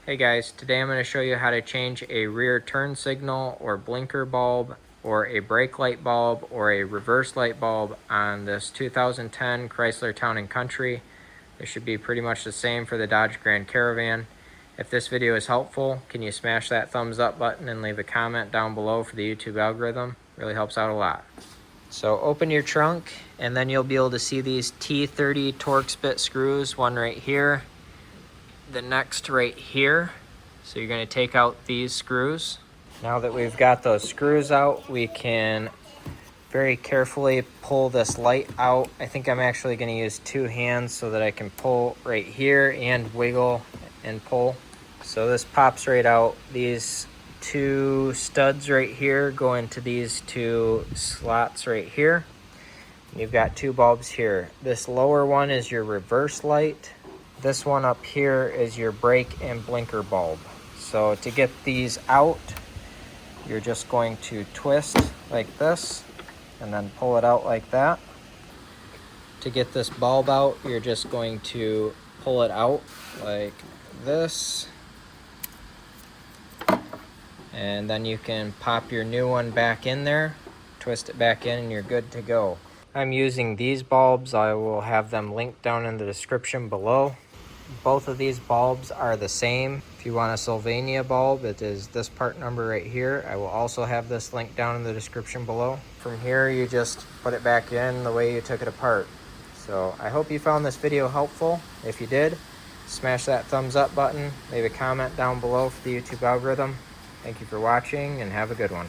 Hey guys, today I'm going to show you how to change a rear turn signal or blinker bulb or a brake light bulb or a reverse light bulb on this 2010 Chrysler Town and Country. It should be pretty much the same for the Dodge Grand Caravan. If this video is helpful, can you smash that thumbs up button and leave a comment down below for the YouTube algorithm? Really helps out a lot. So open your trunk and then you'll be able to see these T30 Torx bit screws, one right here, the next right here. So you're going to take out these screws. Now that we've got those screws out, we can very carefully pull this light out. I think I'm actually going to use two hands so that I can pull right here and wiggle and pull. So this pops right out. These two studs right here go into these two slots right here. You've got two bulbs here. This lower one is your reverse light. This one up here is your brake and blinker bulb. So to get these out, you're just going to twist like this and then pull it out like that. To get this bulb out, you're just going to pull it out like this. And then you can pop your new one back in there, twist it back in, and you're good to go. I'm using these bulbs. I will have them linked down in the description below. Both of these bulbs are the same. If you want a Sylvania bulb, it is this part number right here. I will also have this linked down in the description below. From here, you just put it back in the way you took it apart. So I hope you found this video helpful. If you did, smash that thumbs up button, leave a comment down below for the YouTube algorithm. Thank you for watching and have a good one.